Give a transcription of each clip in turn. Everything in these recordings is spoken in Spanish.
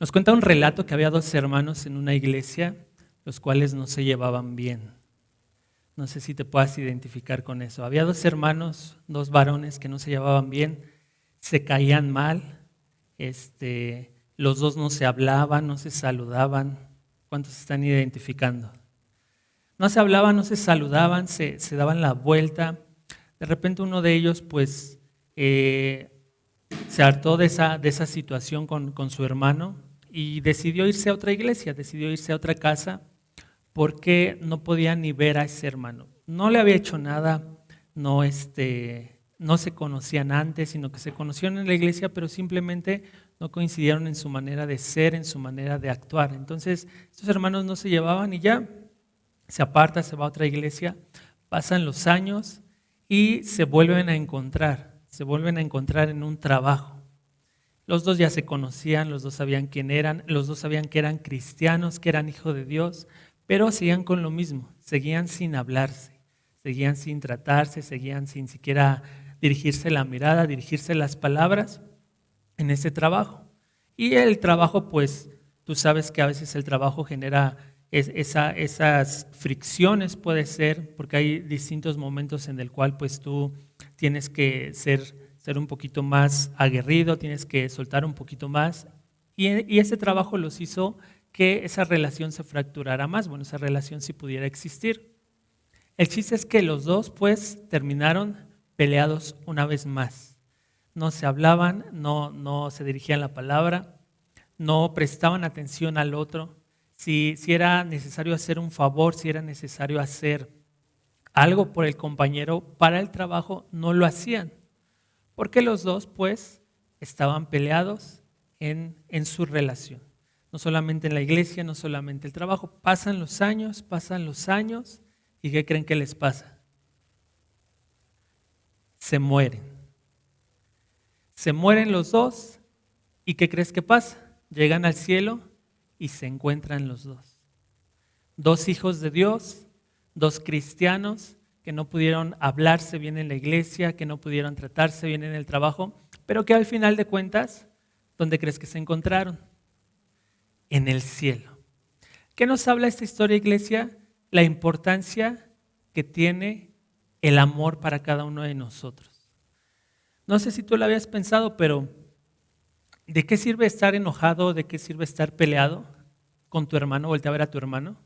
Nos cuenta un relato que había dos hermanos en una iglesia, los cuales no se llevaban bien. No sé si te puedas identificar con eso. Había dos hermanos, dos varones que no se llevaban bien, se caían mal, los dos no se hablaban, no se saludaban. ¿Cuántos se están identificando? No se hablaban, no se saludaban, se daban la vuelta. De repente uno de ellos pues se hartó de esa situación con su hermano y decidió irse a otra iglesia, decidió irse a otra casa porque no podía ni ver a ese hermano. No le había hecho nada, no se conocían antes, sino que se conocieron en la iglesia, pero simplemente no coincidieron en su manera de ser, en su manera de actuar. Entonces, estos hermanos no se llevaban y ya se aparta, se va a otra iglesia, pasan los años y se vuelven a encontrar en un trabajo. Los dos ya se conocían, los dos sabían quién eran, los dos sabían que eran cristianos, que eran hijos de Dios, pero seguían con lo mismo, seguían sin hablarse, seguían sin tratarse, seguían sin siquiera dirigirse la mirada, dirigirse las palabras en ese trabajo. Y el trabajo, pues, tú sabes que a veces el trabajo genera esas fricciones, puede ser, porque hay distintos momentos en el cual pues tú tienes que ser un poquito más aguerrido, tienes que soltar un poquito más, y ese trabajo los hizo que esa relación se fracturara más, bueno, esa relación sí pudiera existir. El chiste es que los dos pues terminaron peleados una vez más. No se hablaban, no se dirigían la palabra, no prestaban atención al otro. Si era necesario hacer un favor, si era necesario hacer algo por el compañero para el trabajo, no lo hacían. Porque los dos pues estaban peleados en su relación. No solamente en la iglesia, no solamente el trabajo. Pasan los años, ¿y qué creen que les pasa? Se mueren. Se mueren los dos, ¿y qué crees que pasa? Llegan al cielo y se encuentran los dos. Dos hijos de Dios, dos cristianos que no pudieron hablarse bien en la iglesia, que no pudieron tratarse bien en el trabajo, pero que al final de cuentas, ¿dónde crees que se encontraron? En el cielo. ¿Qué nos habla esta historia, iglesia? La importancia que tiene el amor para cada uno de nosotros. No sé si tú lo habías pensado, pero ¿de qué sirve estar enojado? ¿De qué sirve estar peleado con tu hermano? Voltea a ver a tu hermano.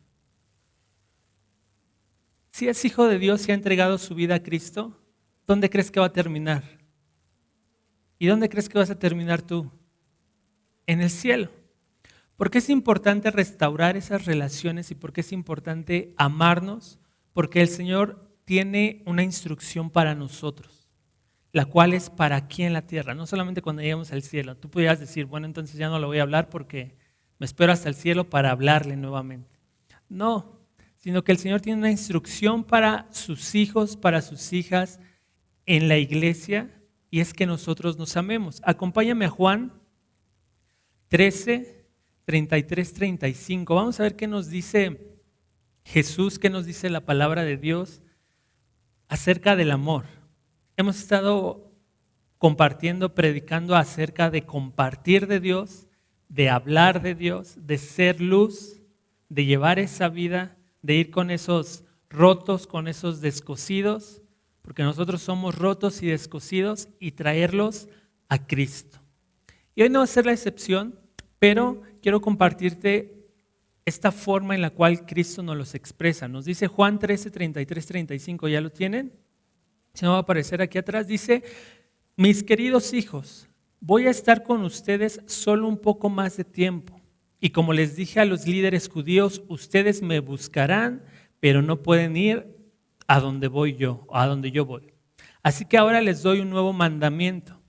Si es hijo de Dios y ha entregado su vida a Cristo, ¿dónde crees que va a terminar? ¿Y dónde crees que vas a terminar tú? En el cielo. ¿Por qué es importante restaurar esas relaciones y por qué es importante amarnos? Porque el Señor tiene una instrucción para nosotros, la cual es para aquí en la tierra, no solamente cuando lleguemos al cielo. Tú pudieras decir, bueno, entonces ya no lo voy a hablar porque me espero hasta el cielo para hablarle nuevamente. No, sino que el Señor tiene una instrucción para sus hijos, para sus hijas en la iglesia, y es que nosotros nos amemos. Acompáñame a Juan 13, 33, 35. Vamos a ver qué nos dice Jesús, qué nos dice la palabra de Dios acerca del amor. Hemos estado compartiendo, predicando acerca de compartir de Dios, de hablar de Dios, de ser luz, de llevar esa vida, de ir con esos rotos, con esos descosidos, porque nosotros somos rotos y descosidos, y traerlos a Cristo. Y hoy no va a ser la excepción, pero quiero compartirte esta forma en la cual Cristo nos los expresa. Nos dice Juan 13, 33, 35, ¿ya lo tienen? Se me va a aparecer aquí atrás, dice: mis queridos hijos, voy a estar con ustedes solo un poco más de tiempo. Y como les dije a los líderes judíos, ustedes me buscarán, pero no pueden ir a donde voy yo, a donde yo voy. Así que ahora les doy un nuevo mandamiento.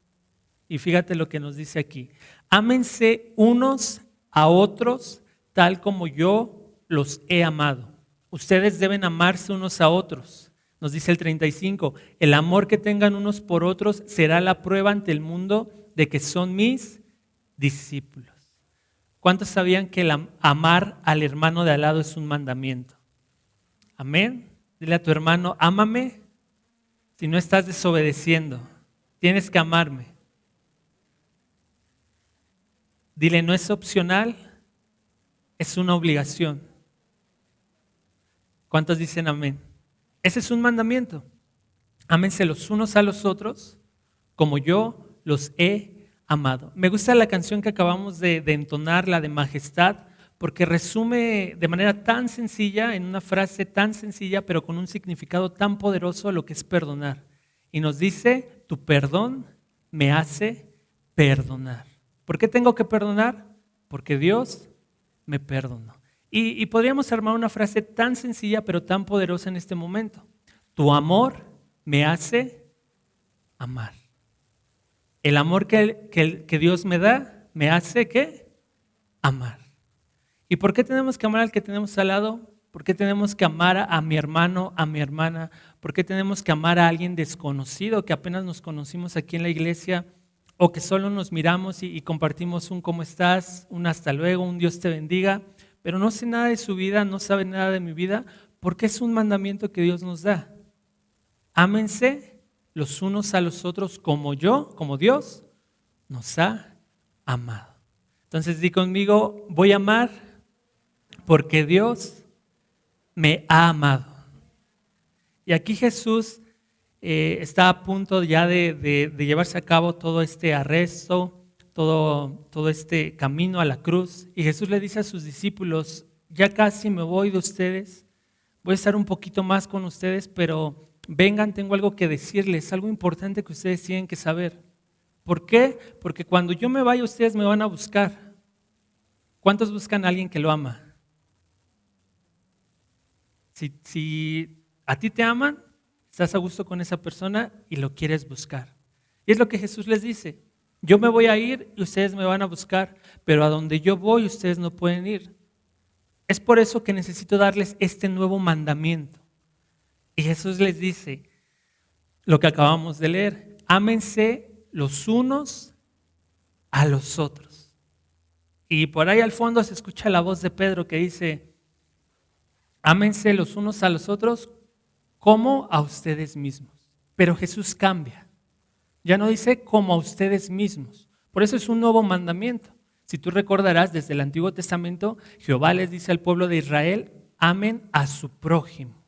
Y fíjate lo que nos dice aquí: ámense unos a otros tal como yo los he amado. Ustedes deben amarse unos a otros. Nos dice el 35, el amor que tengan unos por otros será la prueba ante el mundo de que son mis discípulos. ¿Cuántos sabían que el amar al hermano de al lado es un mandamiento? Amén. Dile a tu hermano, ámame. Si no estás desobedeciendo, tienes que amarme. Dile, no es opcional, es una obligación. ¿Cuántos dicen amén? Ese es un mandamiento. Ámense los unos a los otros como yo los he amado. Me gusta la canción que acabamos de entonar, la de Majestad, porque resume de manera tan sencilla, en una frase tan sencilla, pero con un significado tan poderoso lo que es perdonar. Y nos dice, tu perdón me hace perdonar. ¿Por qué tengo que perdonar? Porque Dios me perdonó. Y podríamos armar una frase tan sencilla, pero tan poderosa en este momento. Tu amor me hace amar. El amor que Dios me da, me hace ¿qué? Amar. ¿Y por qué tenemos que amar al que tenemos al lado? ¿Por qué tenemos que amar a mi hermano, a mi hermana? ¿Por qué tenemos que amar a alguien desconocido que apenas nos conocimos aquí en la iglesia o que solo nos miramos y compartimos un cómo estás, un hasta luego, un Dios te bendiga, pero no sé nada de su vida, no sabe nada de mi vida? Porque es un mandamiento que Dios nos da. Ámense los unos a los otros como Dios nos ha amado. Entonces di conmigo, voy a amar porque Dios me ha amado. Y aquí Jesús está a punto ya de llevarse a cabo todo este arresto, todo este camino a la cruz. Y Jesús le dice a sus discípulos, ya casi me voy de ustedes, voy a estar un poquito más con ustedes, pero vengan, tengo algo que decirles, algo importante que ustedes tienen que saber. ¿Por qué? Porque cuando yo me vaya, ustedes me van a buscar. ¿Cuántos buscan a alguien que lo ama? Si a ti te aman, estás a gusto con esa persona y lo quieres buscar. Y es lo que Jesús les dice. Yo me voy a ir y ustedes me van a buscar, pero a donde yo voy ustedes no pueden ir. Es por eso que necesito darles este nuevo mandamiento. Y Jesús les dice lo que acabamos de leer. Ámense los unos a los otros. Y por ahí al fondo se escucha la voz de Pedro que dice, ámense los unos a los otros como a ustedes mismos. Pero Jesús cambia. Ya no dice como a ustedes mismos. Por eso es un nuevo mandamiento. Si tú recordarás, desde el Antiguo Testamento, Jehová les dice al pueblo de Israel, amen a su prójimo.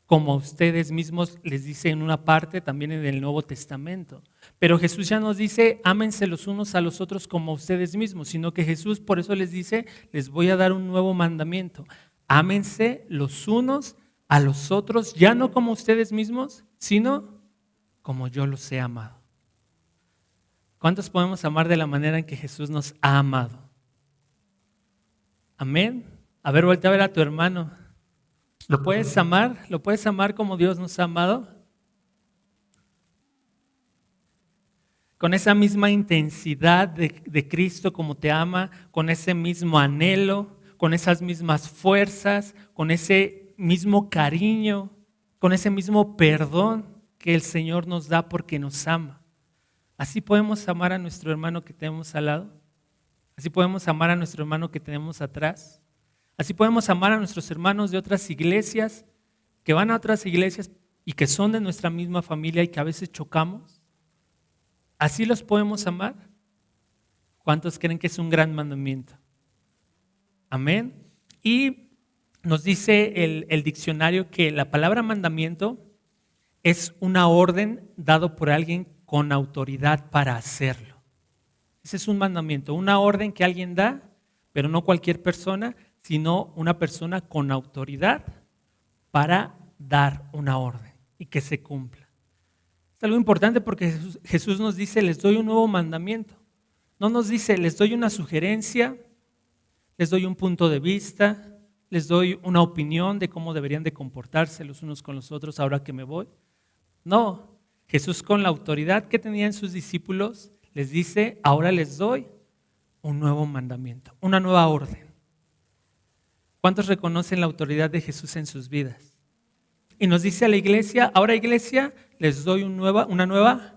Como a ustedes mismos les dice en una parte también en el Nuevo Testamento. Pero Jesús ya nos dice, ámense los unos a los otros como a ustedes mismos, sino que Jesús por eso les dice, les voy a dar un nuevo mandamiento. Ámense los unos a los otros, ya no como ustedes mismos, sino como yo los he amado. ¿Cuántos podemos amar de la manera en que Jesús nos ha amado? Amén. A ver, vuelta a ver a tu hermano. ¿Lo puedes amar? ¿Lo puedes amar como Dios nos ha amado? Con esa misma intensidad de Cristo como te ama, con ese mismo anhelo, con esas mismas fuerzas, con ese mismo cariño, con ese mismo perdón que el Señor nos da porque nos ama. Así podemos amar a nuestro hermano que tenemos al lado. Así podemos amar a nuestro hermano que tenemos atrás. Así podemos amar a nuestros hermanos de otras iglesias, que van a otras iglesias y que son de nuestra misma familia y que a veces chocamos. Así los podemos amar. ¿Cuántos creen que es un gran mandamiento? Amén. Y nos dice el diccionario que la palabra mandamiento es una orden dado por alguien con autoridad para hacerlo. Ese es un mandamiento, una orden que alguien da, pero no cualquier persona, sino una persona con autoridad para dar una orden y que se cumpla. Es algo importante porque Jesús nos dice, les doy un nuevo mandamiento. No nos dice, les doy una sugerencia, les doy un punto de vista, les doy una opinión de cómo deberían de comportarse los unos con los otros ahora que me voy. No, Jesús con la autoridad que tenían sus discípulos les dice, ahora les doy un nuevo mandamiento, una nueva orden. ¿Cuántos reconocen la autoridad de Jesús en sus vidas? Y nos dice a la iglesia, ahora iglesia, les doy una nueva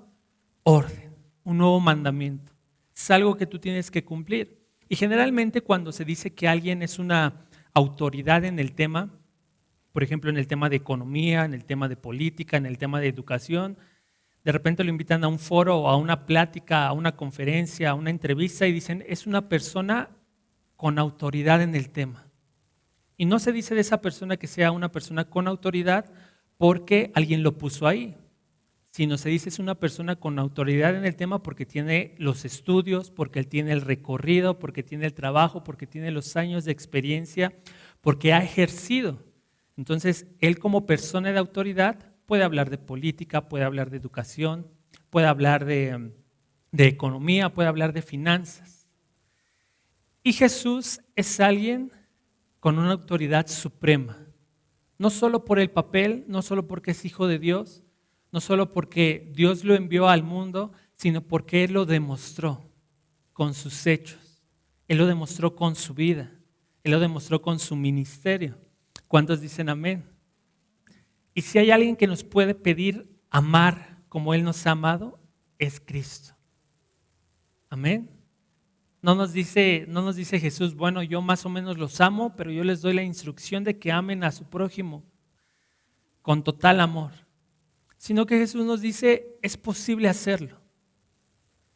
orden, un nuevo mandamiento. Es algo que tú tienes que cumplir. Y generalmente cuando se dice que alguien es una autoridad en el tema, por ejemplo en el tema de economía, en el tema de política, en el tema de educación, De repente lo invitan a un foro o a una plática, a una conferencia, a una entrevista y dicen, es una persona con autoridad en el tema. Y no se dice de esa persona que sea una persona con autoridad porque alguien lo puso ahí, sino se dice es una persona con autoridad en el tema porque tiene los estudios, porque él tiene el recorrido, porque tiene el trabajo, porque tiene los años de experiencia, porque ha ejercido. Entonces, él como persona de autoridad puede hablar de política, puede hablar de educación, puede hablar de economía, puede hablar de finanzas. Y Jesús es alguien con una autoridad suprema, no solo por el papel, no solo porque es hijo de Dios, no solo porque Dios lo envió al mundo, sino porque Él lo demostró con sus hechos, Él lo demostró con su vida, Él lo demostró con su ministerio. ¿Cuántos dicen amén? Y si hay alguien que nos puede pedir amar como Él nos ha amado, es Cristo. Amén. No nos dice Jesús, bueno, yo más o menos los amo, pero yo les doy la instrucción de que amen a su prójimo con total amor. Sino que Jesús nos dice, es posible hacerlo.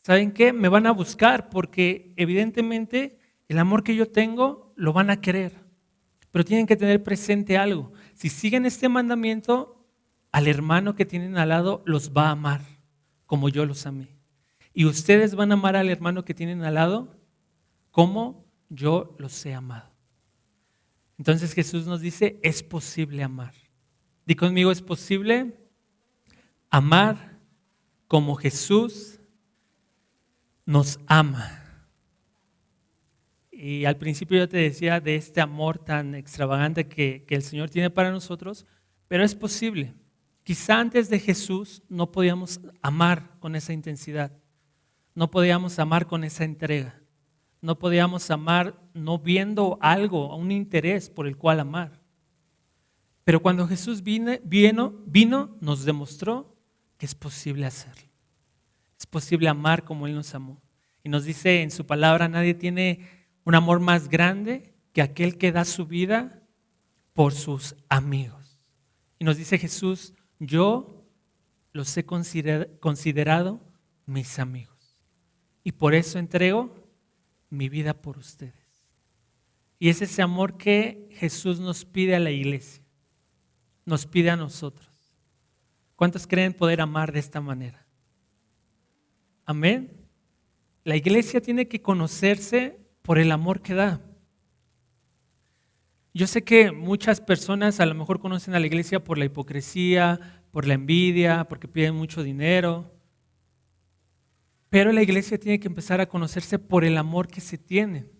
¿Saben qué? Me van a buscar porque evidentemente el amor que yo tengo lo van a querer. Pero tienen que tener presente algo. Si siguen este mandamiento, al hermano que tienen al lado los va a amar como yo los amé. Y ustedes van a amar al hermano que tienen al lado como yo los he amado. Entonces Jesús nos dice, es posible amar. Di conmigo, es posible amar como Jesús nos ama. Y al principio yo te decía de este amor tan extravagante que el Señor tiene para nosotros, pero es posible. Quizá antes de Jesús no podíamos amar con esa intensidad, no podíamos amar con esa entrega, no podíamos amar no viendo algo, un interés por el cual amar. Pero cuando Jesús vino, nos demostró que es posible hacerlo. Es posible amar como Él nos amó. Y nos dice en su palabra, nadie tiene un amor más grande que aquel que da su vida por sus amigos. Y nos dice Jesús, yo los he considerado mis amigos. Y por eso entrego mi vida por ustedes. Y es ese amor que Jesús nos pide a la iglesia, nos pide a nosotros. ¿Cuántos creen poder amar de esta manera? Amén. La iglesia tiene que conocerse por el amor que da. Yo sé que muchas personas a lo mejor conocen a la iglesia por la hipocresía, por la envidia, porque piden mucho dinero. Pero la iglesia tiene que empezar a conocerse por el amor que se tiene.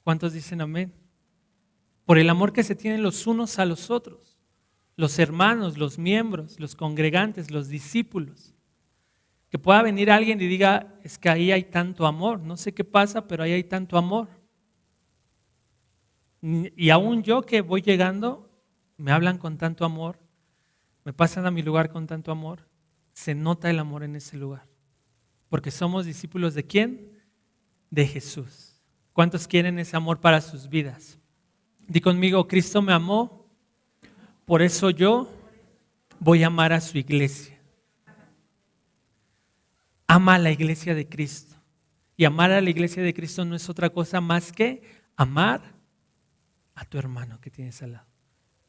¿Cuántos dicen amén? Por el amor que se tienen los unos a los otros. Los hermanos, los miembros, los congregantes, los discípulos. Que pueda venir alguien y diga, es que ahí hay tanto amor. No sé qué pasa, pero ahí hay tanto amor. Y aún yo que voy llegando, me hablan con tanto amor, me pasan a mi lugar con tanto amor, se nota el amor en ese lugar. Porque somos discípulos ¿de quién? De Jesús. ¿Cuántos quieren ese amor para sus vidas? Di conmigo, Cristo me amó, por eso yo voy a amar a su iglesia. Ama a la iglesia de Cristo. Y amar a la iglesia de Cristo no es otra cosa más que amar a tu hermano que tienes al lado.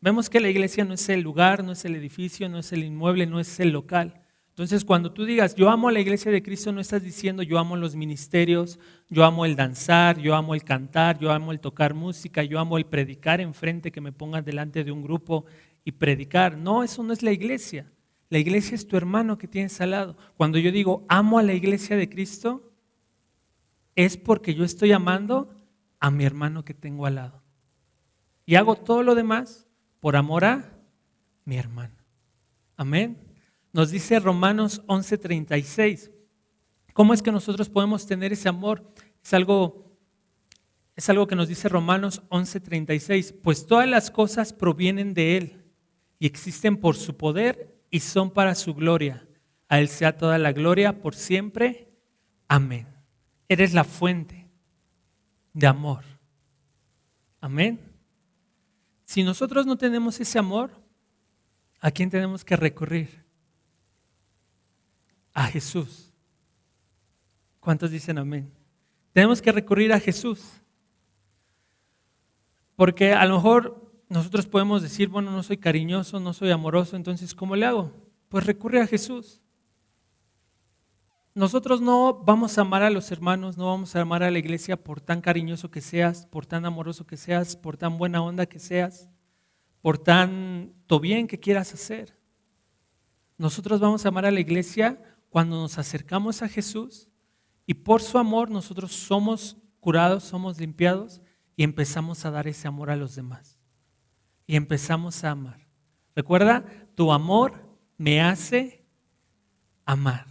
Vemos que la iglesia no es el lugar, no es el edificio, no es el inmueble, no es el local. Entonces, cuando tú digas, yo amo a la iglesia de Cristo, no estás diciendo, yo amo los ministerios, yo amo el danzar, yo amo el cantar, yo amo el tocar música, yo amo el predicar enfrente, que me pongan delante de un grupo y predicar. No, eso no es la iglesia. La iglesia es tu hermano que tienes al lado. Cuando yo digo, amo a la iglesia de Cristo, es porque yo estoy amando a mi hermano que tengo al lado. Y hago todo lo demás por amor a mi hermano. Amén. Nos dice Romanos 11:36. ¿Cómo es que nosotros podemos tener ese amor? Es algo que nos dice Romanos 11:36. Pues todas las cosas provienen de Él y existen por su poder y son para su gloria. A Él sea toda la gloria por siempre. Amén. Eres la fuente de amor. Amén. Si nosotros no tenemos ese amor, ¿a quién tenemos que recurrir? a Jesús. ¿Cuántos dicen amén? Tenemos que recurrir a Jesús. Porque a lo mejor nosotros podemos decir, bueno, no soy cariñoso, no soy amoroso, entonces ¿cómo le hago? Pues recurre a Jesús. Nosotros no vamos a amar a los hermanos, no vamos a amar a la iglesia por tan cariñoso que seas, por tan amoroso que seas, por tan buena onda que seas, por tanto bien que quieras hacer. Nosotros vamos a amar a la iglesia cuando nos acercamos a Jesús y por su amor nosotros somos curados, somos limpiados y empezamos a dar ese amor a los demás. Y empezamos a amar. Recuerda, tu amor me hace amar.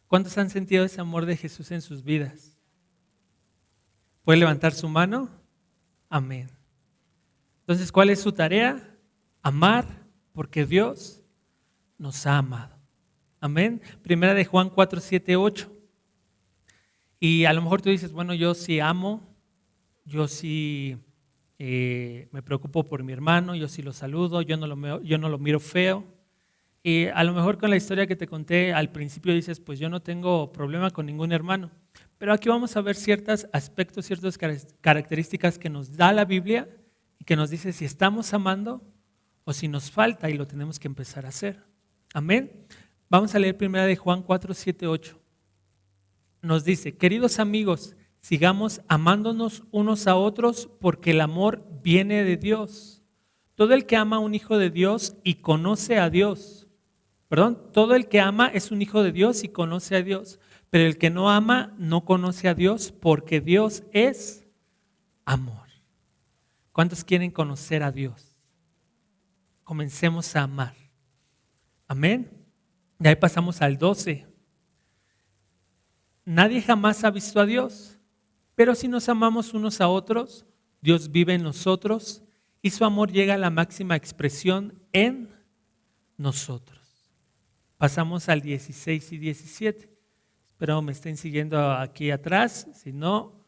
¿Cuántos han sentido ese amor de Jesús en sus vidas? ¿Puede levantar su mano? Amén. Entonces, ¿cuál es su tarea? Amar, porque Dios nos ha amado. Amén. Primera de Juan 4, 7, 8. Y a lo mejor tú dices, bueno, yo sí amo, yo sí me preocupo por mi hermano, yo sí lo saludo, yo no lo miro feo. Y a lo mejor con la historia que te conté al principio dices, pues yo no tengo problema con ningún hermano. Pero aquí vamos a ver ciertos aspectos, ciertas características que nos da la Biblia y que nos dice si estamos amando o si nos falta y lo tenemos que empezar a hacer. Amén. Vamos a leer primera de Juan 4, 7, 8. Nos dice, queridos amigos, sigamos amándonos unos a otros porque el amor viene de Dios. Todo el que ama a un hijo de Dios y conoce a Dios. Todo el que ama es un hijo de Dios y conoce a Dios. Pero el que no ama no conoce a Dios porque Dios es amor. ¿Cuántos quieren conocer a Dios? Comencemos a amar. Amén. Y ahí pasamos al 12. Nadie jamás ha visto a Dios, pero si nos amamos unos a otros, Dios vive en nosotros y su amor llega a la máxima expresión en nosotros. Pasamos al 16 y 17. Espero me estén siguiendo aquí atrás. Si no,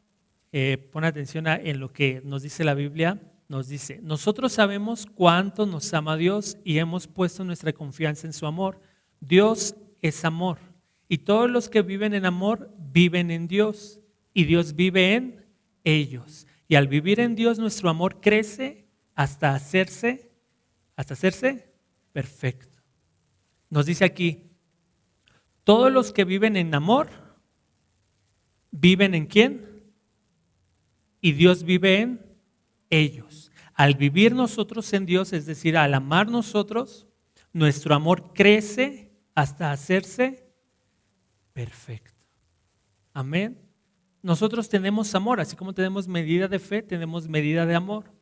pon atención en lo que nos dice la Biblia. Nos dice, nosotros sabemos cuánto nos ama Dios y hemos puesto nuestra confianza en su amor. Dios es amor y todos los que viven en amor viven en Dios y Dios vive en ellos. Y al vivir en Dios nuestro amor crece hasta hacerse perfecto. Nos dice aquí, todos los que viven en amor, ¿viven en quién? Y Dios vive en ellos. Al vivir nosotros en Dios, es decir, al amar nosotros, nuestro amor crece hasta hacerse perfecto. Amén. Nosotros tenemos amor, así como tenemos medida de fe, tenemos medida de amor.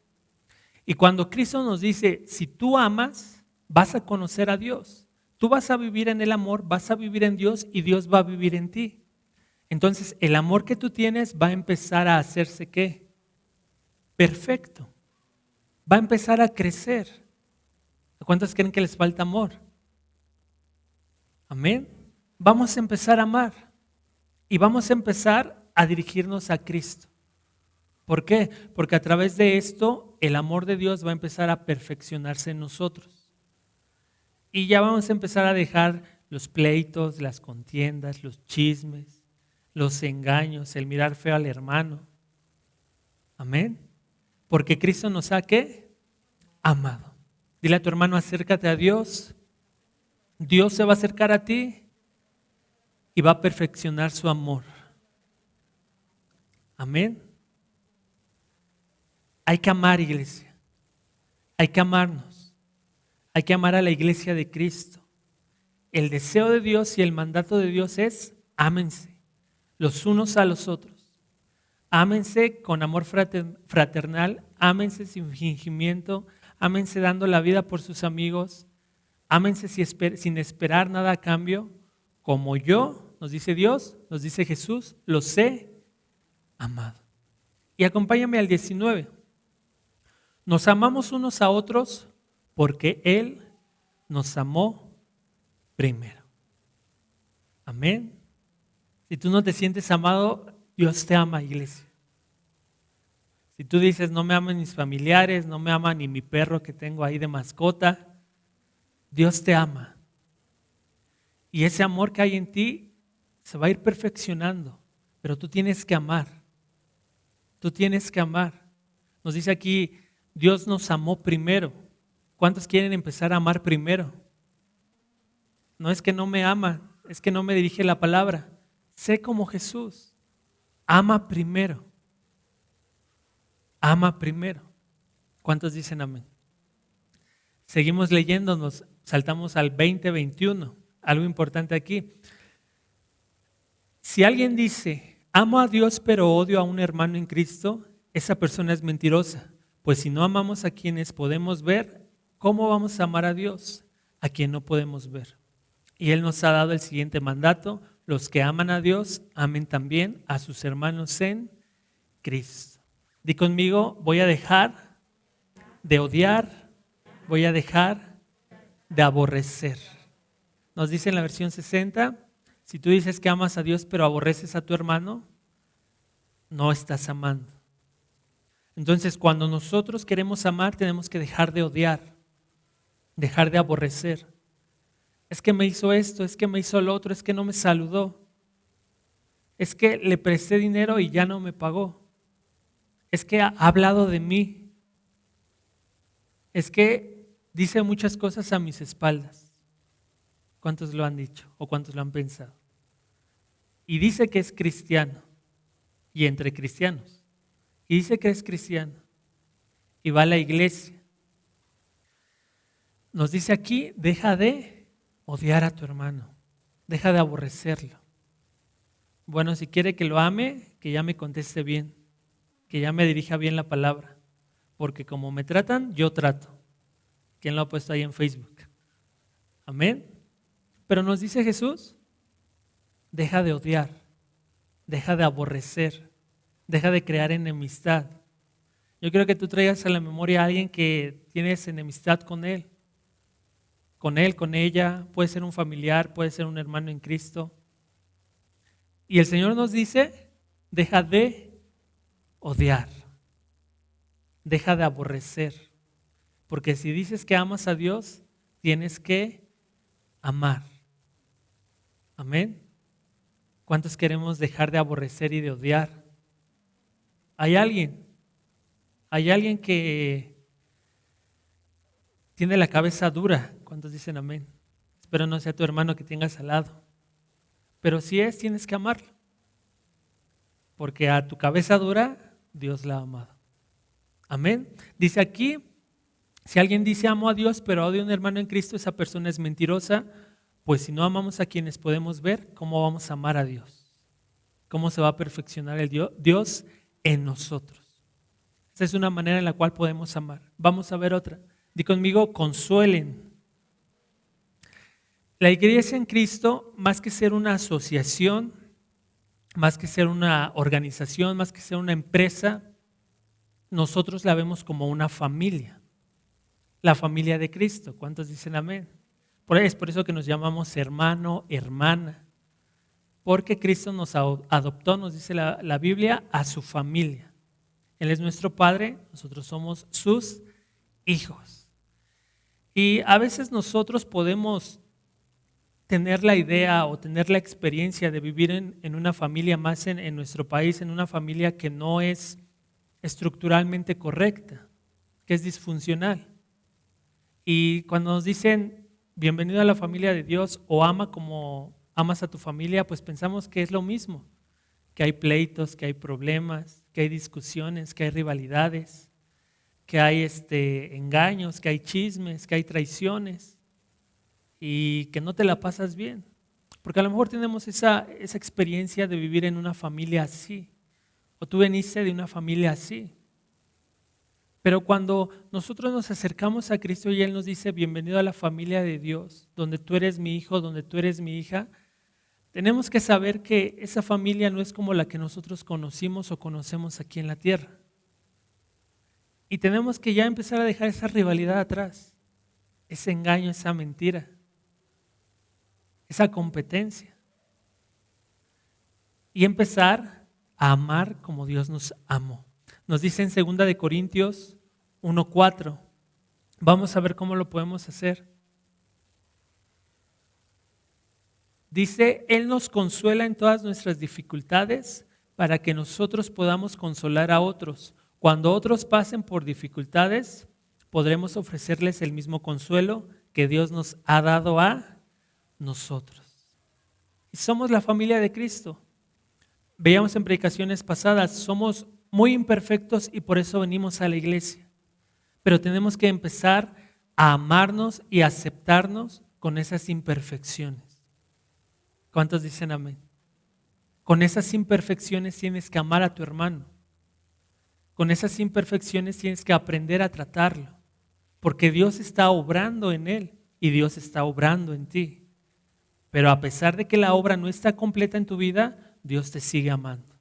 Y cuando Cristo nos dice, si tú amas, vas a conocer a Dios. Tú vas a vivir en el amor, vas a vivir en Dios y Dios va a vivir en ti. Entonces, el amor que tú tienes va a empezar a hacerse ¿qué? Perfecto. Va a empezar a crecer. ¿A cuántos creen que les falta amor? Amén. Vamos a empezar a amar y vamos a empezar a dirigirnos a Cristo. ¿Por qué? Porque a través de esto, el amor de Dios va a empezar a perfeccionarse en nosotros. Y ya vamos a empezar a dejar los pleitos, las contiendas, los chismes, los engaños, el mirar feo al hermano. Amén. Porque Cristo nos ha ¿qué? Amado. Dile a tu hermano, acércate a Dios. Dios se va a acercar a ti y va a perfeccionar su amor. Amén. Hay que amar, iglesia. Hay que amarnos. Hay que amar a la iglesia de Cristo. El deseo de Dios y el mandato de Dios es ámense los unos a los otros. Ámense con amor fraternal, ámense sin fingimiento, ámense dando la vida por sus amigos, ámense sin esperar nada a cambio, como yo, nos dice Dios, nos dice Jesús, los he amado. Y acompáñame al 19. Nos amamos unos a otros porque Él nos amó primero. Amén. Si tú no te sientes amado, Dios te ama, iglesia. Si tú dices, no me aman mis familiares, no me ama ni mi perro que tengo ahí de mascota, Dios te ama. Y ese amor que hay en ti se va a ir perfeccionando, pero tú tienes que amar. Tú tienes que amar. Nos dice aquí, Dios nos amó primero. ¿Cuántos quieren empezar a amar primero? No es que no me ama, es que no me dirige la palabra. Sé como Jesús. Ama primero. Ama primero. ¿Cuántos dicen amén? Seguimos leyendo, nos saltamos al 20-21. Algo importante aquí. Si alguien dice, amo a Dios pero odio a un hermano en Cristo, esa persona es mentirosa. Pues si no amamos a quienes podemos ver, ¿cómo vamos a amar a Dios a quien no podemos ver? Y Él nos ha dado el siguiente mandato: los que aman a Dios, amen también a sus hermanos en Cristo. Di conmigo, voy a dejar de odiar, voy a dejar de aborrecer. Nos dice en la versión 60, si tú dices que amas a Dios pero aborreces a tu hermano, no estás amando. Entonces, cuando nosotros queremos amar, tenemos que dejar de odiar, dejar de aborrecer. Es que me hizo esto, es que me hizo lo otro, es que no me saludó. Es que le presté dinero y ya no me pagó. Es que ha hablado de mí. Es que dice muchas cosas a mis espaldas. ¿Cuántos lo han dicho o cuántos lo han pensado? Y dice que es cristiano y entre cristianos. Y dice que es cristiano y va a la iglesia. Nos dice aquí, deja de odiar a tu hermano, deja de aborrecerlo. Bueno, si quiere que lo ame, que ya me conteste bien, que ya me dirija bien la palabra, porque como me tratan, yo trato. ¿Quién lo ha puesto ahí en Facebook? Amén. Pero nos dice Jesús, deja de odiar, deja de aborrecer, deja de crear enemistad. Yo quiero que tú traigas a la memoria a alguien que tienes enemistad con él, con ella, puede ser un familiar, puede ser un hermano en Cristo. Y el Señor nos dice, deja de odiar, deja de aborrecer, porque si dices que amas a Dios, tienes que amar. Amén. ¿Cuántos queremos dejar de aborrecer y de odiar? ¿Hay alguien que tiene la cabeza dura? ¿Cuántos dicen amén? Espero no sea tu hermano que tengas al lado. Pero si es, tienes que amarlo. Porque a tu cabeza dura, Dios la ha amado. Amén. Dice aquí, si alguien dice amo a Dios, pero odia a un hermano en Cristo, esa persona es mentirosa. Pues si no amamos a quienes podemos ver, ¿cómo vamos a amar a Dios? ¿Cómo se va a perfeccionar el Dios en nosotros? Esa es una manera en la cual podemos amar. Vamos a ver otra. Di conmigo, consuelen. La iglesia en Cristo, más que ser una asociación, más que ser una organización, más que ser una empresa, nosotros la vemos como una familia. La familia de Cristo. ¿Cuántos dicen amén? Es por eso que nos llamamos hermano, hermana. Porque Cristo nos adoptó, nos dice la Biblia, a su familia. Él es nuestro Padre, nosotros somos sus hijos. Y a veces nosotros podemos tener la idea o tener la experiencia de vivir en una familia, más en nuestro país, en una familia que no es estructuralmente correcta, que es disfuncional. Y cuando nos dicen bienvenido a la familia de Dios o ama como amas a tu familia, pues pensamos que es lo mismo, que hay pleitos, que hay problemas, que hay discusiones, que hay rivalidades, que hay engaños, que hay chismes, que hay traiciones y que no te la pasas bien. Porque a lo mejor tenemos esa experiencia de vivir en una familia así, o tú veniste de una familia así. Pero cuando nosotros nos acercamos a Cristo y Él nos dice, bienvenido a la familia de Dios, donde tú eres mi hijo, donde tú eres mi hija, tenemos que saber que esa familia no es como la que nosotros conocimos o conocemos aquí en la tierra. Y tenemos que ya empezar a dejar esa rivalidad atrás, ese engaño, esa mentira, esa competencia. Y empezar a amar como Dios nos amó. Nos dice en 2 Corintios 1:4. Vamos a ver cómo lo podemos hacer. Dice, Él nos consuela en todas nuestras dificultades para que nosotros podamos consolar a otros. Cuando otros pasen por dificultades, podremos ofrecerles el mismo consuelo que Dios nos ha dado a nosotros. Y somos la familia de Cristo. Veíamos en predicaciones pasadas, somos muy imperfectos y por eso venimos a la iglesia. Pero tenemos que empezar a amarnos y aceptarnos con esas imperfecciones. ¿Cuántos dicen amén? Con esas imperfecciones tienes que amar a tu hermano. Con esas imperfecciones tienes que aprender a tratarlo. Porque Dios está obrando en él y Dios está obrando en ti. Pero a pesar de que la obra no está completa en tu vida, Dios te sigue amando.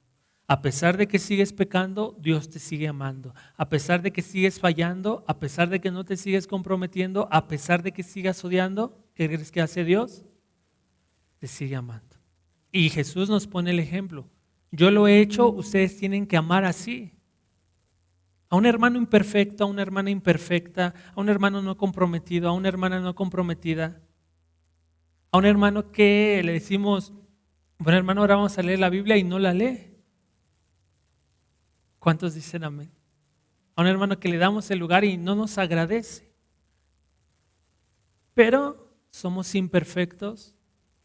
A pesar de que sigues pecando, Dios te sigue amando. A pesar de que sigues fallando, a pesar de que no te sigues comprometiendo, a pesar de que sigas odiando, ¿qué crees que hace Dios? Te sigue amando. Y Jesús nos pone el ejemplo. Yo lo he hecho, ustedes tienen que amar así. A un hermano imperfecto, a una hermana imperfecta, a un hermano no comprometido, a una hermana no comprometida, a un hermano que le decimos, bueno hermano, ahora vamos a leer la Biblia y no la lee. ¿Cuántos dicen amén? A un hermano que le damos el lugar y no nos agradece. Pero somos imperfectos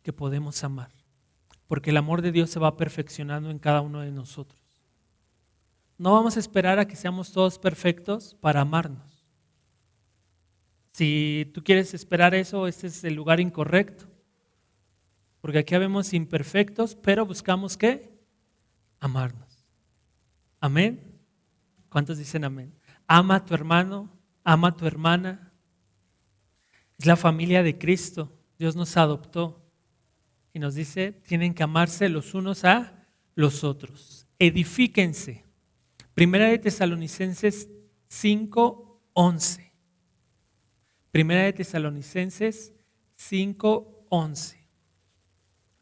que podemos amar, porque el amor de Dios se va perfeccionando en cada uno de nosotros. No vamos a esperar a que seamos todos perfectos para amarnos. Si tú quieres esperar eso, este es el lugar incorrecto. Porque aquí habemos imperfectos, pero buscamos ¿qué? Amarnos. ¿Amén? ¿Cuántos dicen amén? Ama a tu hermano, ama a tu hermana. Es la familia de Cristo. Dios nos adoptó. Y nos dice, tienen que amarse los unos a los otros. Edifíquense. Primera de Tesalonicenses 5:11. Primera de Tesalonicenses 5:11.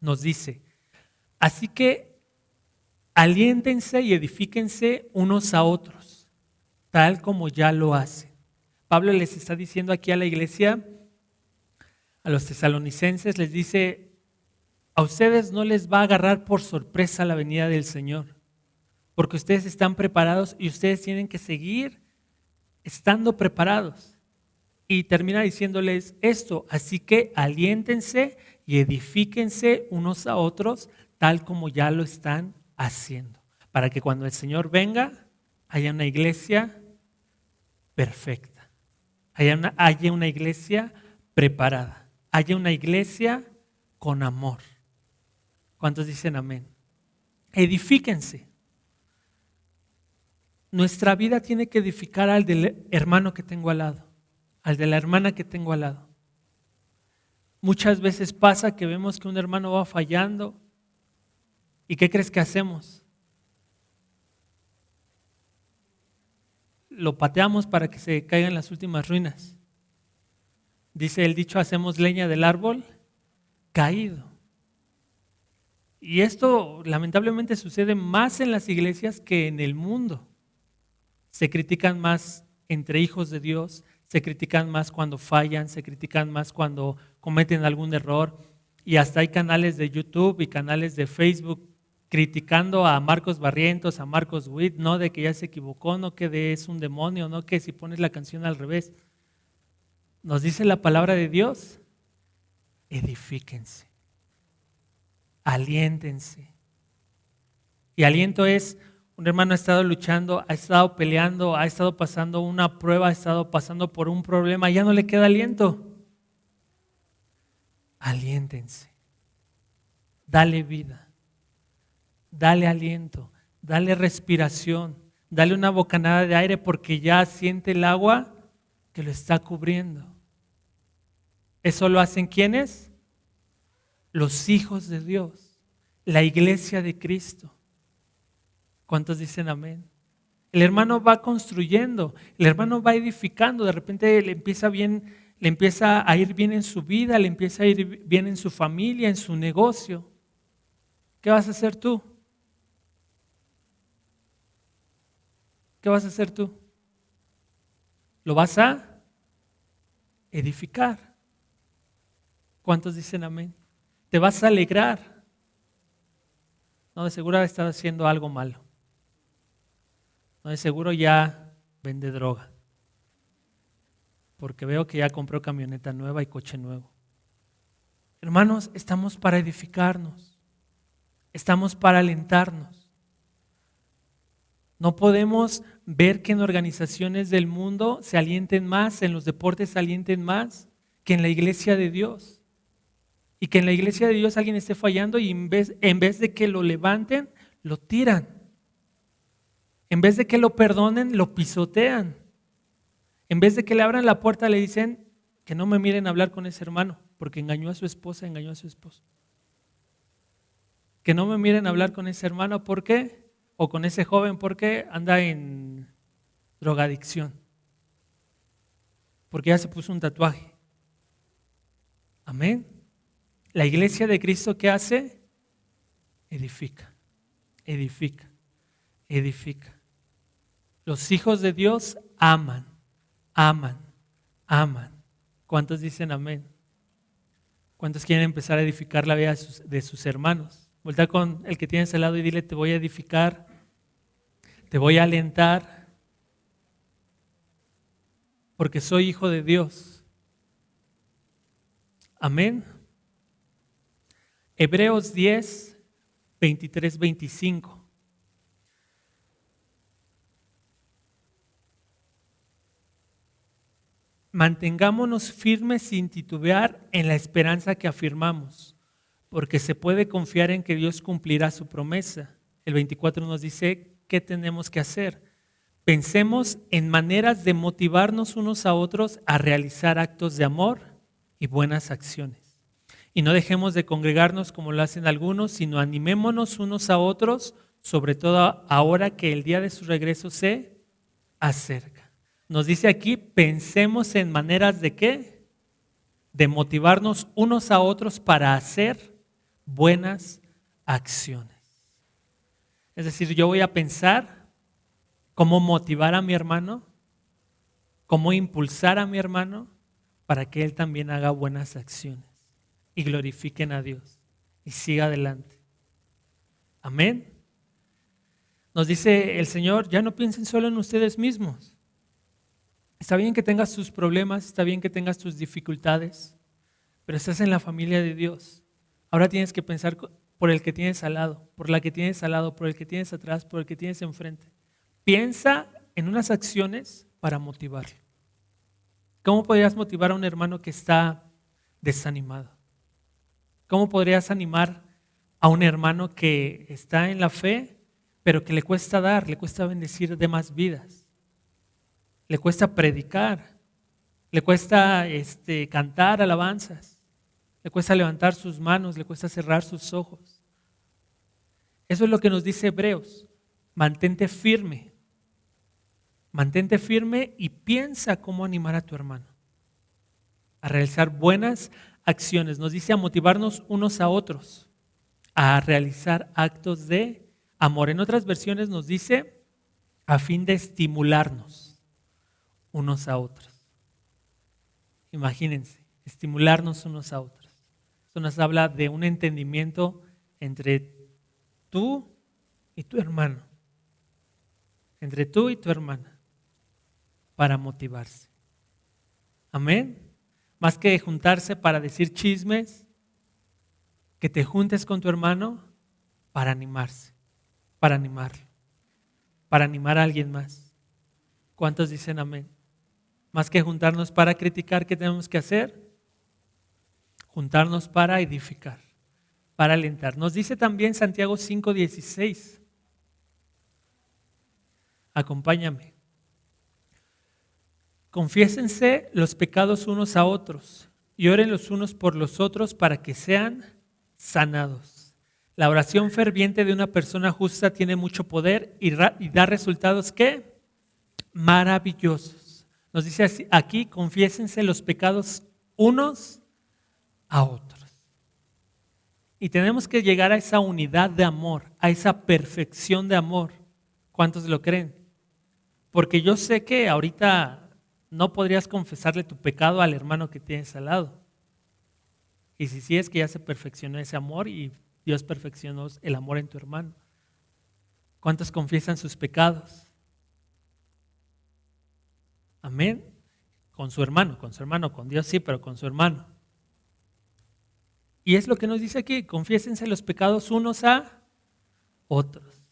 Nos dice, así que aliéntense y edifíquense unos a otros, tal como ya lo hacen. Pablo les está diciendo aquí a la iglesia, a los tesalonicenses, les dice, a ustedes no les va a agarrar por sorpresa la venida del Señor, porque ustedes están preparados y ustedes tienen que seguir estando preparados. Y termina diciéndoles esto, así que aliéntense y edifíquense unos a otros, tal como ya lo están haciendo, para que cuando el Señor venga, haya una iglesia perfecta, haya una iglesia preparada, haya una iglesia con amor. ¿Cuántos dicen amén? Edifíquense. Nuestra vida tiene que edificar al del hermano que tengo al lado, al de la hermana que tengo al lado. Muchas veces pasa que vemos que un hermano va fallando y ¿qué crees que hacemos? Lo pateamos para que se caigan las últimas ruinas. Dice el dicho, hacemos leña del árbol caído. Y esto lamentablemente sucede más en las iglesias que en el mundo. Se critican más entre hijos de Dios, se critican más cuando fallan, se critican más cuando cometen algún error. Y hasta hay canales de YouTube y canales de Facebook criticando a Marcos Barrientos, a Marcos Witt, no de que ya se equivocó, no que es un demonio, no que si pones la canción al revés. Nos dice la palabra de Dios, edifíquense, aliéntense. Y aliento es, un hermano ha estado luchando, ha estado peleando, ha estado pasando una prueba, ha estado pasando por un problema, ya no le queda aliento. Aliéntense, dale vida, dale aliento, dale respiración, dale una bocanada de aire porque ya siente el agua que lo está cubriendo. ¿Eso lo hacen quiénes? Los hijos de Dios, la iglesia de Cristo. ¿Cuántos dicen amén? El hermano va construyendo, el hermano va edificando, de repente le empieza a ir bien en su vida, le empieza a ir bien en su familia, en su negocio. ¿Qué vas a hacer tú? ¿Qué vas a hacer tú? ¿Lo vas a edificar? ¿Cuántos dicen amén? te vas a alegrar. No, de seguro estás haciendo algo malo. No, de seguro ya vende droga. Porque veo que ya compró camioneta nueva y coche nuevo. Hermanos, estamos para edificarnos. Estamos para alentarnos. No podemos ver que en organizaciones del mundo se alienten más, en los deportes se alienten más que en la iglesia de Dios. Y que en la iglesia de Dios alguien esté fallando y en vez de que lo levanten, lo tiran. En vez de que lo perdonen, lo pisotean. En vez de que le abran la puerta, le dicen que no me miren a hablar con ese hermano, porque engañó a su esposa, engañó a su esposo. Que no me miren a hablar con ese hermano, ¿por qué? O con ese joven, ¿por qué? Anda en drogadicción. Porque ya se puso un tatuaje. Amén. La iglesia de Cristo, ¿qué hace? Edifica, edifica, edifica. Los hijos de Dios aman, aman, aman. ¿Cuántos dicen amén? ¿Cuántos quieren empezar a edificar la vida de sus hermanos? Voltea con el que tienes al lado y dile, te voy a edificar, te voy a alentar, porque soy hijo de Dios. Amén. Hebreos 10, 23, 25. Mantengámonos firmes sin titubear en la esperanza que afirmamos, porque se puede confiar en que Dios cumplirá su promesa. El 24 nos dice, ¿qué tenemos que hacer? Pensemos en maneras de motivarnos unos a otros a realizar actos de amor y buenas acciones. Y no dejemos de congregarnos como lo hacen algunos, sino animémonos unos a otros, sobre todo ahora que el día de su regreso se acerca. Nos dice aquí, pensemos en maneras de ¿qué? De motivarnos unos a otros para hacer buenas acciones. Es decir, yo voy a pensar cómo motivar a mi hermano, cómo impulsar a mi hermano para que él también haga buenas acciones y glorifiquen a Dios y siga adelante. Amén. Nos dice el Señor, ya no piensen solo en ustedes mismos. Está bien que tengas tus problemas, está bien que tengas tus dificultades, pero estás en la familia de Dios. Ahora tienes que pensar por el que tienes al lado, por la que tienes al lado, por el que tienes atrás, por el que tienes enfrente. Piensa en unas acciones para motivarlo. ¿Cómo podrías motivar a un hermano que está desanimado? ¿Cómo podrías animar a un hermano que está en la fe, pero que le cuesta dar, le cuesta bendecir demás vidas? Le cuesta predicar, le cuesta cantar alabanzas, le cuesta levantar sus manos, le cuesta cerrar sus ojos. Eso es lo que nos dice Hebreos. Mantente firme y piensa cómo animar a tu hermano a realizar buenas acciones. Nos dice a motivarnos unos a otros, a realizar actos de amor. En otras versiones nos dice a fin de estimularnos unos a otros. Imagínense, estimularnos unos a otros. Esto nos habla de un entendimiento entre tú y tu hermano, entre tú y tu hermana, para motivarse. Amén. Más que juntarse para decir chismes, que te juntes con tu hermano para animarse, para animarlo, para animar a alguien más. ¿Cuántos dicen amén? Más que juntarnos para criticar, ¿qué tenemos que hacer? Juntarnos para edificar, para alentar. Nos dice también Santiago 5:16. Acompáñame. Confiésense los pecados unos a otros y oren los unos por los otros para que sean sanados. La oración ferviente de una persona justa tiene mucho poder y da resultados ¿qué? Maravillosos. Nos dice aquí, confiésense los pecados unos a otros. Y tenemos que llegar a esa unidad de amor, a esa perfección de amor. ¿Cuántos lo creen? Porque yo sé que ahorita no podrías confesarle tu pecado al hermano que tienes al lado. Y si sí, es que ya se perfeccionó ese amor y Dios perfeccionó el amor en tu hermano. ¿Cuántos confiesan sus pecados? Amén. Con su hermano, con Dios sí, pero con su hermano. Y es lo que nos dice aquí, confiésense los pecados unos a otros.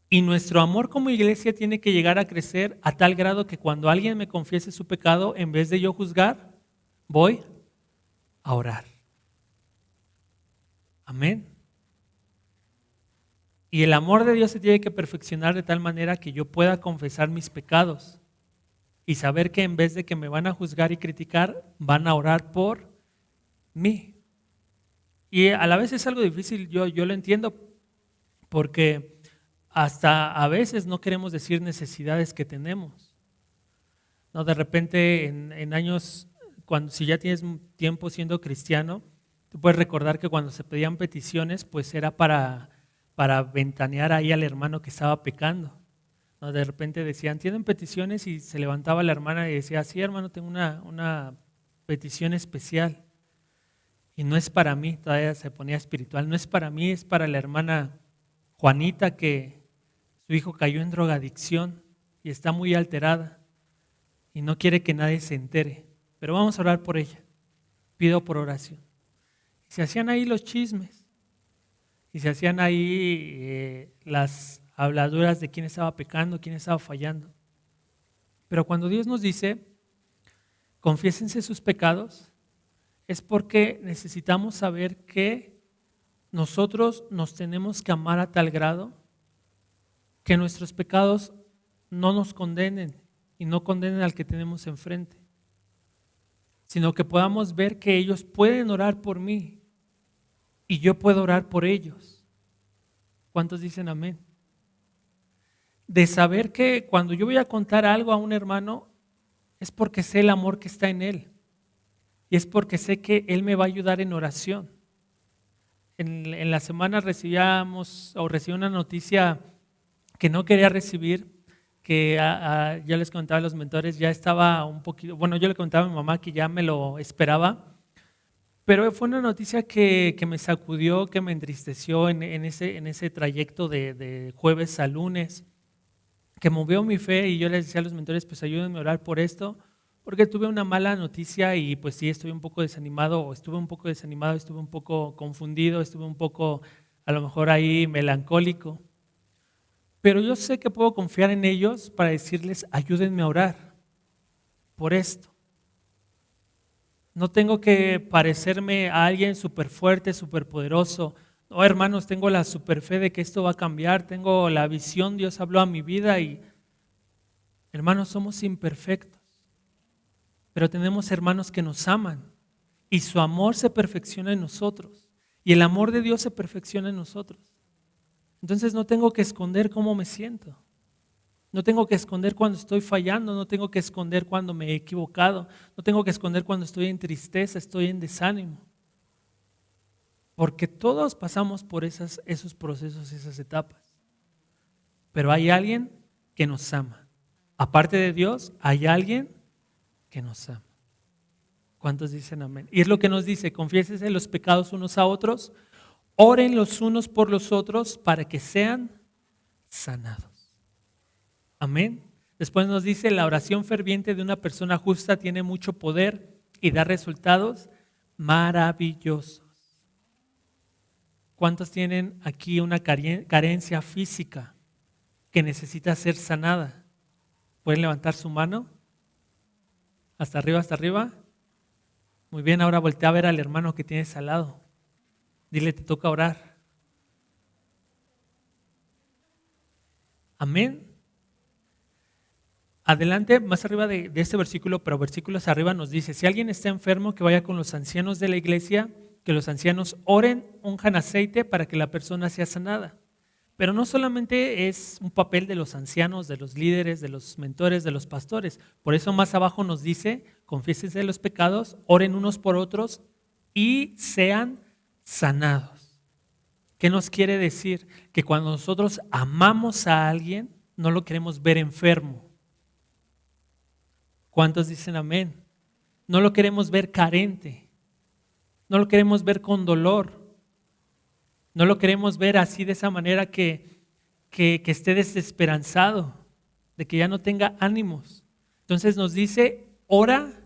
Y nuestro amor como iglesia tiene que llegar a crecer a tal grado que cuando alguien me confiese su pecado, en vez de yo juzgar, voy a orar. Amén. Y el amor de Dios se tiene que perfeccionar de tal manera que yo pueda confesar mis pecados y saber que en vez de que me van a juzgar y criticar, van a orar por mí. Y a la vez es algo difícil, yo lo entiendo, porque hasta a veces no queremos decir necesidades que tenemos. No, de repente en años, si ya tienes tiempo siendo cristiano, tú puedes recordar que cuando se pedían peticiones, pues era para ventanear ahí al hermano que estaba pecando. ¿No? De repente decían, ¿tienen peticiones? Y se levantaba la hermana y decía, sí, hermano, tengo una petición especial. Y no es para mí, todavía se ponía espiritual, no es para mí, es para la hermana Juanita, que su hijo cayó en drogadicción y está muy alterada y no quiere que nadie se entere. Pero vamos a orar por ella. Pido por oración. Y se hacían ahí los chismes. Y se hacían ahí las habladuras de quién estaba pecando, quién estaba fallando. Pero cuando Dios nos dice, confiésense sus pecados, es porque necesitamos saber que nosotros nos tenemos que amar a tal grado que nuestros pecados no nos condenen y no condenen al que tenemos enfrente, sino que podamos ver que ellos pueden orar por mí y yo puedo orar por ellos. ¿Cuántos dicen amén? De saber que cuando yo voy a contar algo a un hermano es porque sé el amor que está en él y es porque sé que él me va a ayudar en oración. En la semana recibí una noticia que no quería recibir, que ya les contaba a los mentores, ya estaba un poquito, bueno, yo le contaba a mi mamá que ya me lo esperaba, pero fue una noticia que me sacudió, que me entristeció en ese trayecto de jueves a lunes, que movió mi fe y yo les decía a los mentores, pues ayúdenme a orar por esto, porque tuve una mala noticia y pues sí, estuve un poco desanimado, estuve un poco confundido, estuve un poco a lo mejor ahí melancólico. Pero yo sé que puedo confiar en ellos para decirles, ayúdenme a orar por esto. No tengo que parecerme a alguien súper fuerte, súper poderoso. No, hermanos, tengo la super fe de que esto va a cambiar, tengo la visión, Dios habló a mi vida y, hermanos, somos imperfectos. Pero tenemos hermanos que nos aman y su amor se perfecciona en nosotros y el amor de Dios se perfecciona en nosotros. Entonces no tengo que esconder cómo me siento. No tengo que esconder cuando estoy fallando, no tengo que esconder cuando me he equivocado, no tengo que esconder cuando estoy en tristeza, estoy en desánimo. Porque todos pasamos por esos procesos, esas etapas. Pero hay alguien que nos ama. Aparte de Dios, hay alguien que nos ama. ¿Cuántos dicen amén? Y es lo que nos dice, confiésense los pecados unos a otros, oren los unos por los otros para que sean sanados. Amén. Después nos dice, la oración ferviente de una persona justa tiene mucho poder y da resultados maravillosos. ¿Cuántos tienen aquí una carencia física que necesita ser sanada? ¿Pueden levantar su mano? Hasta arriba, hasta arriba. Muy bien, ahora voltea a ver al hermano que tienes al lado. Dile, te toca orar. Amén. Adelante, más arriba de este versículo, pero versículos arriba nos dice, si alguien está enfermo, que vaya con los ancianos de la iglesia, que los ancianos oren, unjan aceite para que la persona sea sanada. Pero no solamente es un papel de los ancianos, de los líderes, de los mentores, de los pastores. Por eso más abajo nos dice, confiésense los pecados, oren unos por otros y sean sanados. ¿Qué nos quiere decir? Que cuando nosotros amamos a alguien, no lo queremos ver enfermo. ¿Cuántos dicen amén? No lo queremos ver carente. No lo queremos ver con dolor. No lo queremos ver así de esa manera que esté desesperanzado, de que ya no tenga ánimos. Entonces nos dice, ora,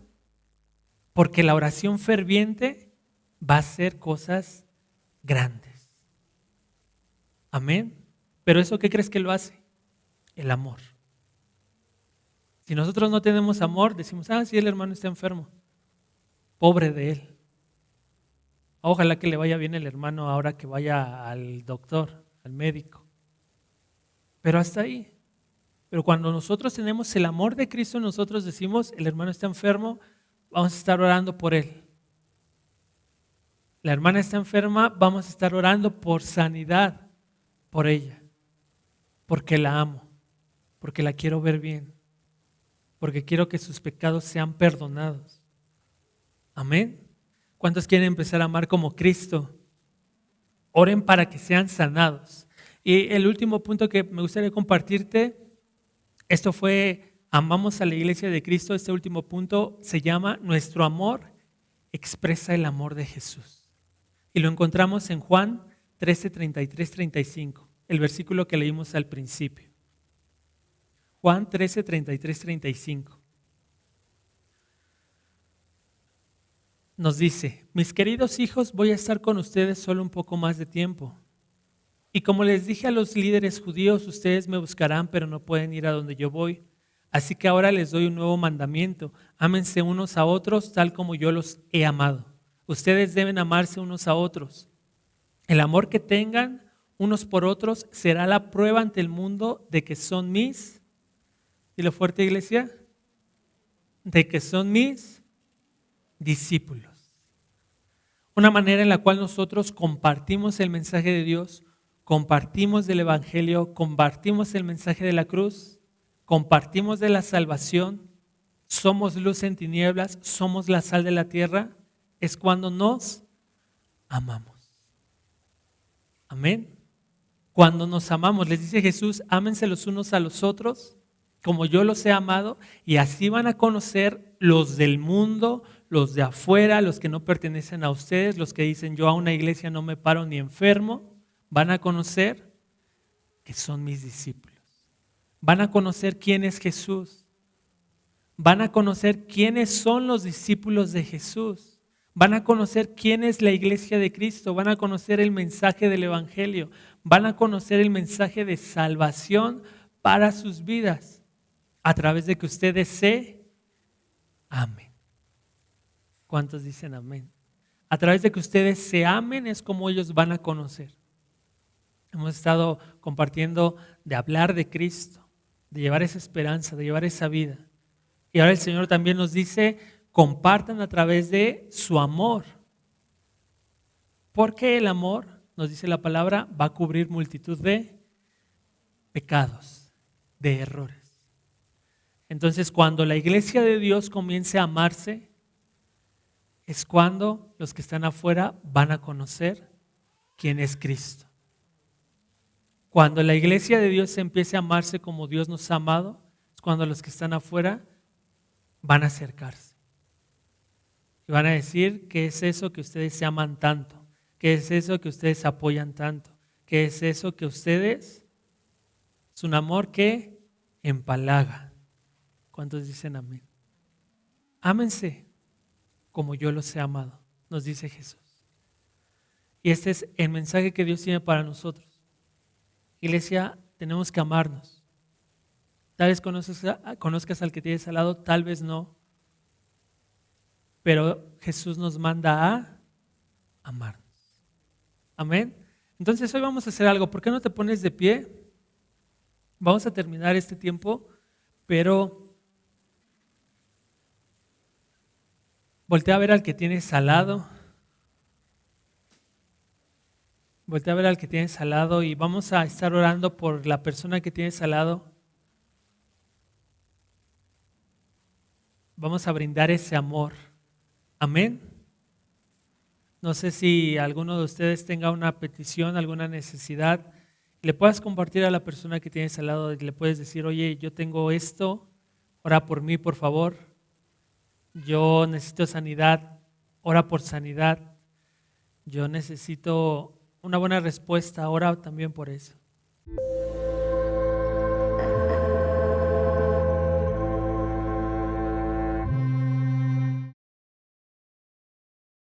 porque la oración ferviente va a hacer cosas grandes. Amén. Pero ¿eso qué crees que lo hace? El amor. Si nosotros no tenemos amor, decimos, sí, el hermano está enfermo. Pobre de él. Ojalá que le vaya bien el hermano ahora que vaya al doctor, al médico. Pero hasta ahí. Pero cuando nosotros tenemos el amor de Cristo, nosotros decimos, el hermano está enfermo, vamos a estar orando por él. La hermana está enferma, vamos a estar orando por sanidad por ella. Porque la amo, porque la quiero ver bien, porque quiero que sus pecados sean perdonados. Amén. ¿Cuántos quieren empezar a amar como Cristo? Oren para que sean sanados. Y el último punto que me gustaría compartirte, esto fue, amamos a la iglesia de Cristo. Este último punto se llama, nuestro amor expresa el amor de Jesús. Y lo encontramos en Juan 13, 33, 35, el versículo que leímos al principio. Juan 13, 33, 35. Nos dice, mis queridos hijos, voy a estar con ustedes solo un poco más de tiempo. Y como les dije a los líderes judíos, ustedes me buscarán, pero no pueden ir a donde yo voy. Así que ahora les doy un nuevo mandamiento. Ámense unos a otros tal como yo los he amado. Ustedes deben amarse unos a otros. El amor que tengan unos por otros será la prueba ante el mundo de que son mis, dilo fuerte, iglesia, de que son mis discípulos. Una manera en la cual nosotros compartimos el mensaje de Dios, compartimos del Evangelio, compartimos el mensaje de la cruz, compartimos de la salvación, somos luz en tinieblas, somos la sal de la tierra, es cuando nos amamos. Amén. Cuando nos amamos, les dice Jesús, ámense los unos a los otros, como yo los he amado, y así van a conocer los del mundo, los de afuera, los que no pertenecen a ustedes, los que dicen yo a una iglesia no me paro ni enfermo, van a conocer que son mis discípulos. Van a conocer quién es Jesús. Van a conocer quiénes son los discípulos de Jesús. Van a conocer quién es la iglesia de Cristo. Van a conocer el mensaje del Evangelio. Van a conocer el mensaje de salvación para sus vidas a través de que ustedes se amen. ¿Cuántos dicen amén? A través de que ustedes se amen es como ellos van a conocer. Hemos estado compartiendo de hablar de Cristo, de llevar esa esperanza, de llevar esa vida. Y ahora el Señor también nos dice, compartan a través de su amor. Porque el amor, nos dice la palabra, va a cubrir multitud de pecados, de errores. Entonces, cuando la iglesia de Dios comience a amarse, es cuando los que están afuera van a conocer quién es Cristo. Cuando la iglesia de Dios empiece a amarse como Dios nos ha amado, es cuando los que están afuera van a acercarse. Y van a decir, ¿qué es eso que ustedes se aman tanto? ¿Qué es eso que ustedes apoyan tanto? ¿Qué es eso que ustedes? Es un amor que empalaga. ¿Cuántos dicen amén? Ámense como yo los he amado, nos dice Jesús. Y este es el mensaje que Dios tiene para nosotros. Iglesia, tenemos que amarnos. Tal vez conozcas al que tienes al lado, tal vez no. Pero Jesús nos manda a amarnos. Amén. Entonces hoy vamos a hacer algo. ¿Por qué no te pones de pie? Vamos a terminar este tiempo, pero voltea a ver al que tienes al lado. Voltea a ver al que tienes al lado y vamos a estar orando por la persona que tienes al lado. Vamos a brindar ese amor. Amén. No sé si alguno de ustedes tenga una petición, alguna necesidad. Le puedas compartir a la persona que tienes al lado y le puedes decir, oye, yo tengo esto, ora por mí, por favor. Yo necesito sanidad, ora por sanidad. Yo necesito una buena respuesta, ora también por eso.